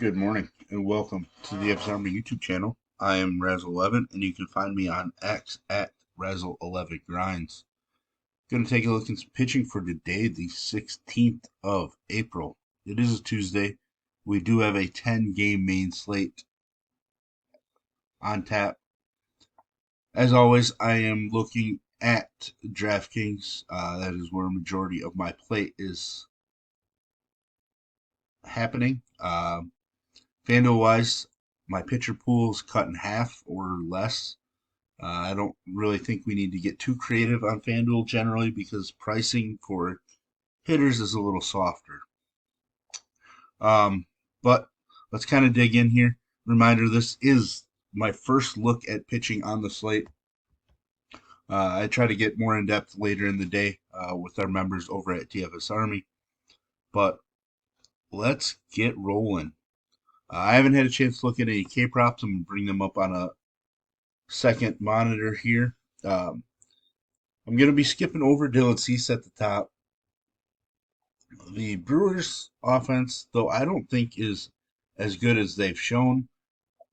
Good morning and welcome to the DFS Army YouTube channel. I am Razzle11 and you can find me on X at Razzle11Grinds. Going to take a look at some pitching for today, the 16th of April. It is a Tuesday. We do have a 10-game main slate on tap. As always, I am looking at DraftKings. That is where a majority of my play is happening. FanDuel wise, my pitcher pool is cut in half or less. I don't really think we need to get too creative on FanDuel generally because pricing for hitters is a little softer. But let's kind of dig in here. Reminder, this is my first look at pitching on the slate. I try to get more in depth later in the day with our members over at DFS Army. But let's get rolling. I haven't had a chance to look at any K props. I'm going to bring them up on a second monitor here. I'm going to be skipping over Dylan Cease at the top. The Brewers' offense, though I don't think is as good as they've shown,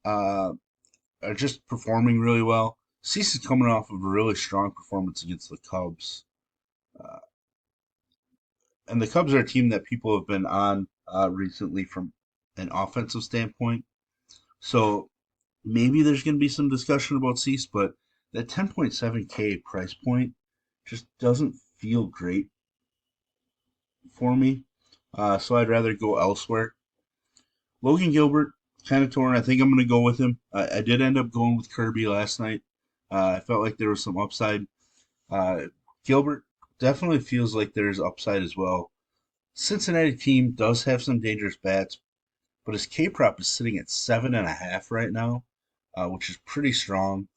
uh, are just performing really well. Cease is coming off of a really strong performance against the Cubs. Uh, and the Cubs are a team that people have been on recently from an offensive standpoint. So maybe there's going to be some discussion about Cease, but that 10.7K price point just doesn't feel great for me. So I'd rather go elsewhere. Logan Gilbert, kind of torn. I think I'm going to go with him. I did end up going with Kirby last night. I felt like there was some upside. Uh, Gilbert definitely feels like there's upside as well. Cincinnati team does have some dangerous bats, but his K prop is sitting at 7.5 right now, which is pretty strong.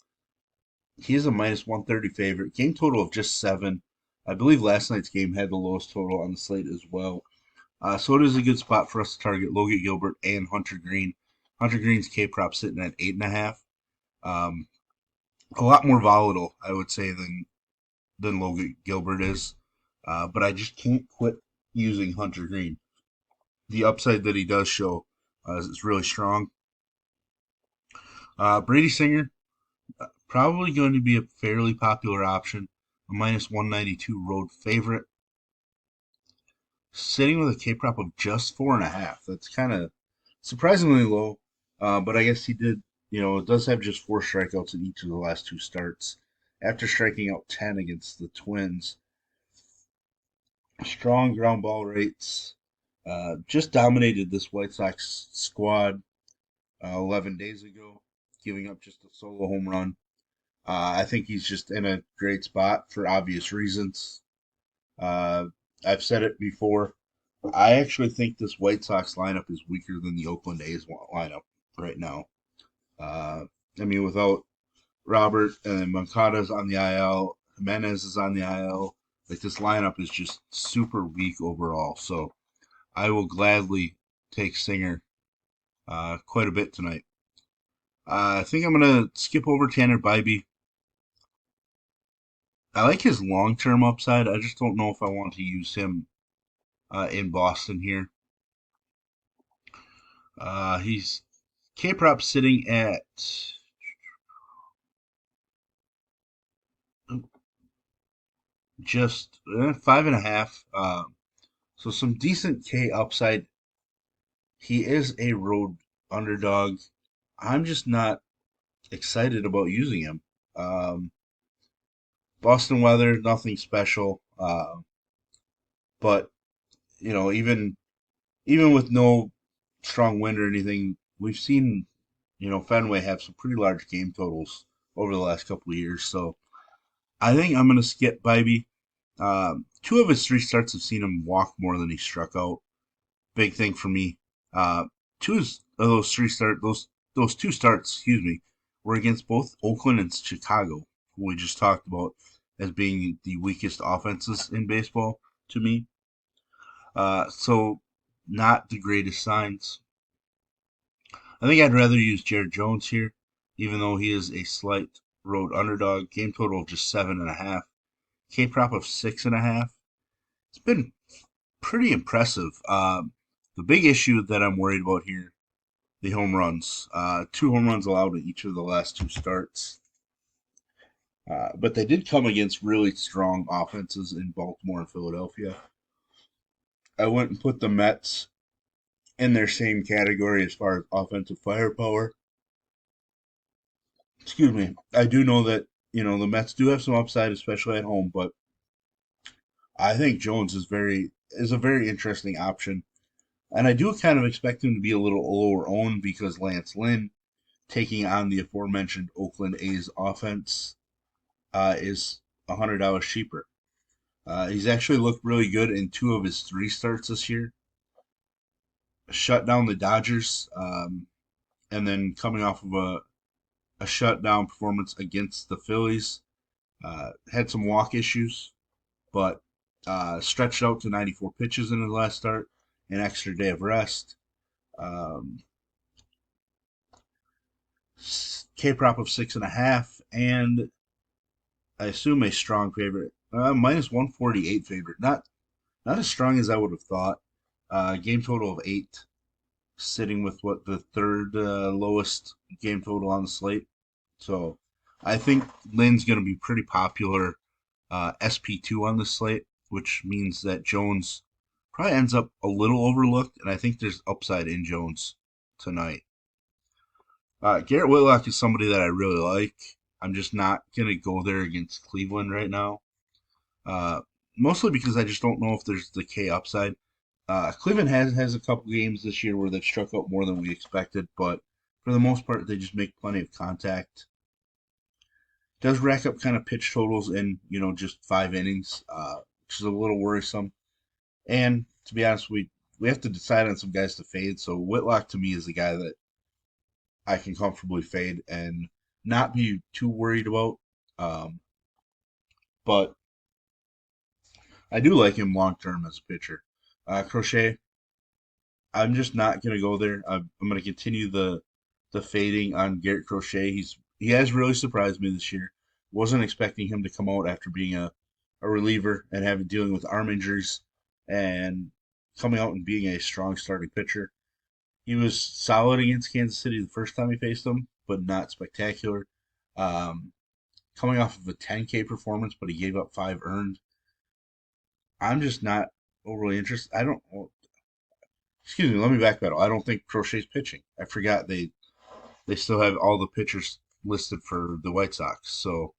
He is a minus 130 favorite. Game total of just 7. I believe last night's game had the lowest total on the slate as well. So it is a good spot for us to target Logan Gilbert and Hunter Green. Hunter Green's K prop sitting at 8.5. Um, a lot more volatile, I would say, than Logan Gilbert is. But I just can't quit using Hunter Green. The upside that he does show is really strong. Brady Singer, probably going to be a fairly popular option. A minus 192 road favorite. Sitting with a K prop of just 4.5. That's kind of surprisingly low. But I guess he did, does have just 4 strikeouts in each of the last 2 starts after striking out 10 against the Twins. Strong ground ball rates. Just dominated this White Sox squad 11 days ago, giving up just a solo home run. I think he's just in a great spot for obvious reasons. Uh, I've said it before. I actually think this White Sox lineup is weaker than the Oakland A's lineup right now. Uh, I mean, without Robert and Moncada's on the IL, Jimenez is on the IL. Like this lineup is just super weak overall. So I will gladly take Singer quite a bit tonight. I think I'm gonna skip over Tanner Bybee. I like his long-term upside. I just don't know if I want to use him in Boston here. He's K prop sitting at just 5.5. So some decent K upside. He is a road underdog. I'm just not excited about using him. Um, Boston weather, nothing special. But even with no strong wind or anything, we've seen Fenway have some pretty large game totals over the last couple of years. So I think I'm going to skip Bybee. 2 of his 3 starts have seen him walk more than he struck out. Big thing for me. Uh, of those 2 starts, excuse me, were against both Oakland and Chicago, who we just talked about as being the weakest offenses in baseball to me. So not the greatest signs. I think I'd rather use Jared Jones here, even though he is a slight road underdog. Game total of just 7.5. K prop of 6.5. It's been pretty impressive. The big issue that I'm worried about here the home runs. 2 home runs allowed in each of the last two starts. But they did come against really strong offenses in Baltimore and Philadelphia. I wouldn't put the Mets in their same category as far as offensive firepower. Excuse me. I do know that the Mets do have some upside, especially at home, but I think Jones is a very interesting option, and I do kind of expect him to be a little lower owned because Lance Lynn taking on the aforementioned Oakland A's offense is $100 cheaper. He's actually looked really good in two of his three starts this year. Shut down the Dodgers, and then coming off of a shutdown performance against the Phillies. Had some walk issues, but stretched out to 94 pitches in his last start, an extra day of rest. Um, K prop of 6.5, and I assume a strong favorite, minus 148 favorite. Not as strong as I would have thought. Game total of 8, sitting with what the third lowest game total on the slate. So I think Lynn's going to be pretty popular SP2 on the slate, which means that Jones probably ends up a little overlooked, and I think there's upside in Jones tonight. Garrett Whitlock is somebody that I really like. I'm just not going to go there against Cleveland right now. Uh, Mostly because I just don't know if there's the K upside. Cleveland has a couple games this year where they've struck out more than we expected, but for the most part, they just make plenty of contact. Does rack up kind of pitch totals in just 5 innings, which is a little worrisome. And to be honest, we have to decide on some guys to fade. So Whitlock to me is the guy that I can comfortably fade and not be too worried about. Um, but I do like him long term as a pitcher. Crochet, I'm just not going to go there. I'm going to continue the fading on Garrett Crochet. He has really surprised me this year. Wasn't expecting him to come out after being a reliever and having dealing with arm injuries and coming out and being a strong starting pitcher. He was solid against Kansas City the first time he faced them, but not spectacular. Um, Coming off of a 10K performance, but he gave up 5 earned. I'm just not overly interested. I don't. Well, excuse me. Let me backpedal. I don't think Crochet's pitching. I forgot they still have all the pitchers listed for the White Sox. So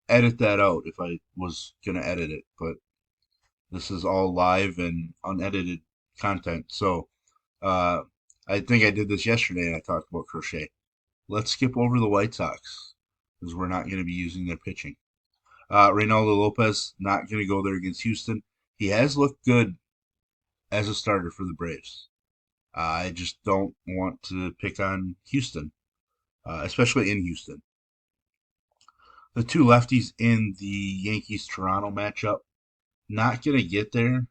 edit that out if I was gonna edit it. But this is all live and unedited content. So uh, I think I did this yesterday and I talked about Crochet. Let's skip over the White Sox because we're not going to be using their pitching. Reynaldo Lopez not going to go there against Houston. He has looked good as a starter for the Braves. I just don't want to pick on Houston, especially in Houston. The two lefties in the Yankees Toronto matchup, not going to get there,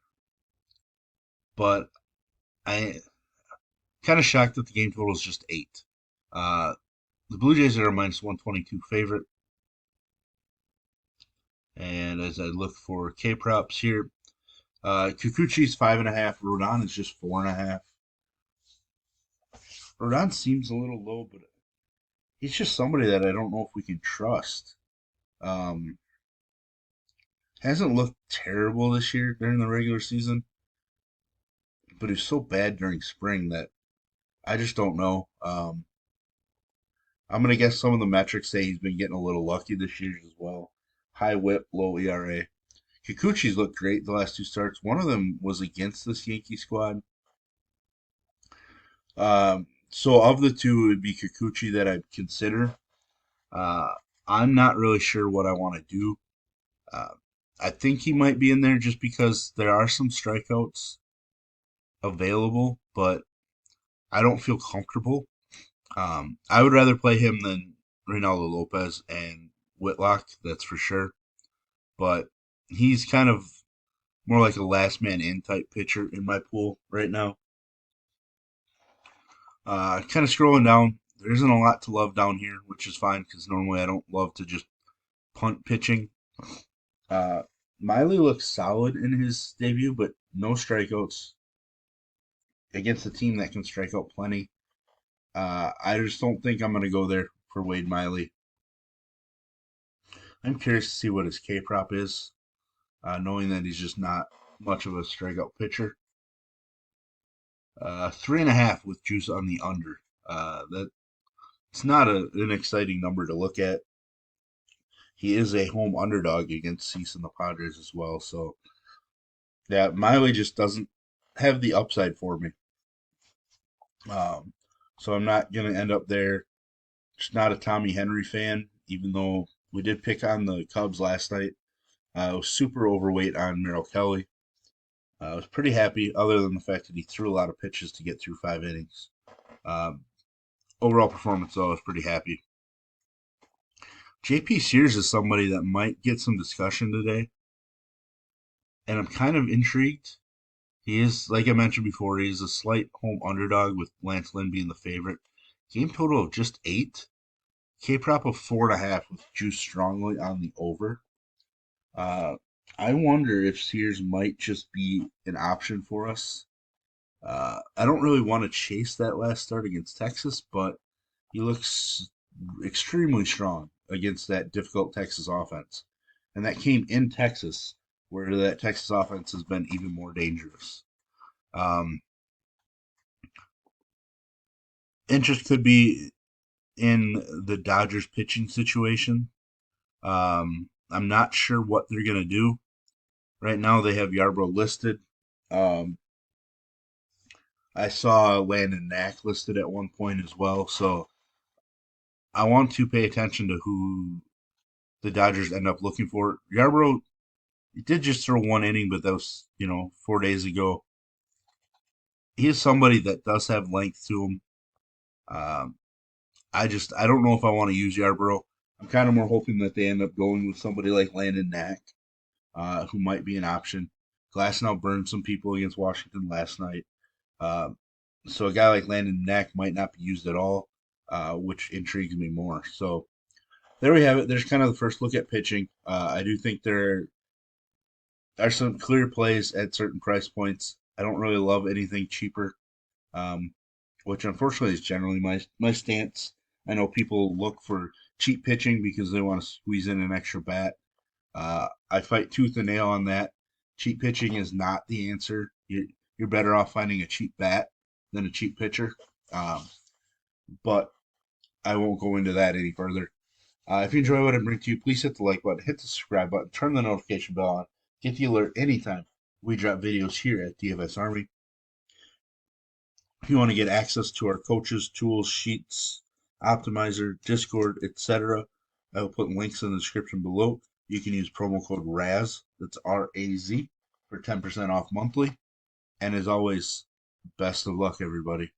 but I kind of shocked that the game total is just 8. Uh, the Blue Jays are a minus 122 favorite. And as I look for K props here, Kikuchi's 5.5. Rodon is just 4.5. Rodon seems a little low, but he's just somebody that I don't know if we can trust. Um, hasn't looked terrible this year during the regular season, but he's so bad during spring that I just don't know. I'm gonna guess some of the metrics say he's been getting a little lucky this year as well. High WHIP, low ERA. Kikuchi's looked great the last two starts. One of them was against this Yankee squad. So of the two, it would be Kikuchi that I'd consider. Uh, I'm not really sure what I want to do. Uh, I think he might be in there just because there are some strikeouts available, but I don't feel comfortable. I would rather play him than Reynaldo Lopez and Whitlock, that's for sure. But he's kind of more like a last man in type pitcher in my pool right now. Kind of scrolling down, there isn't a lot to love down here, which is fine because normally I don't love to just punt pitching. Uh, Miley looks solid in his debut, but no strikeouts against a team that can strike out plenty. I just don't think I'm going to go there for Wade Miley. I'm curious to see what his K prop is, knowing that he's just not much of a strikeout pitcher. 3.5 with juice on the under. That it's not an exciting number to look at. He is a home underdog against Cease and the Padres as well. So yeah, Miley just doesn't have the upside for me. Um, so I'm not gonna end up there. Just not a Tommy Henry fan, even though we did pick on the Cubs last night. I was super overweight on Merrill Kelly. I was pretty happy, other than the fact that he threw a lot of pitches to get through 5 innings. Um, Overall performance, though, I was pretty happy. JP Sears is somebody that might get some discussion today, and I'm kind of intrigued. He is, like I mentioned before, he is a slight home underdog with Lance Lynn being the favorite. Game total of just 8. K prop of 4.5 with juice strongly on the over. Uh, I wonder if Sears might just be an option for us. I don't really want to chase that last start against Texas, but he looks extremely strong against that difficult Texas offense. And that came in Texas, where that Texas offense has been even more dangerous. Um, Interest could be in the Dodgers pitching situation. I'm not sure what they're going to do. Right now, they have Yarbrough listed. Um, I saw Landon Knack listed at one point as well. So I want to pay attention to who the Dodgers end up looking for. Yarbrough did just throw 1 inning, but that was, 4 days ago. He is somebody that does have length to him. Um, I don't know if I want to use Yarbrough. I'm kind of more hoping that they end up going with somebody like Landon Knack, who might be an option. Glasnow burned some people against Washington last night. Uh, so a guy like Landon Knack might not be used at all, which intrigues me more. So there we have it. There's kind of the first look at pitching. I do think there are some clear plays at certain price points. I don't really love anything cheaper, um, which unfortunately is generally my stance. I know people look for cheap pitching because they want to squeeze in an extra bat. I fight tooth and nail on that. Cheap pitching is not the answer. You're better off finding a cheap bat than a cheap pitcher. Um, but I won't go into that any further. If you enjoy what I bring to you, please hit the like button, hit the subscribe button, turn the notification bell on, get the alert anytime we drop videos here at DFS Army. If you want to get access to our coaches, tools, sheets, optimizer, Discord, etc., I will put links in the description below. You can use promo code RAZ, that's RAZ, for 10% off monthly. And as always, best of luck, everybody.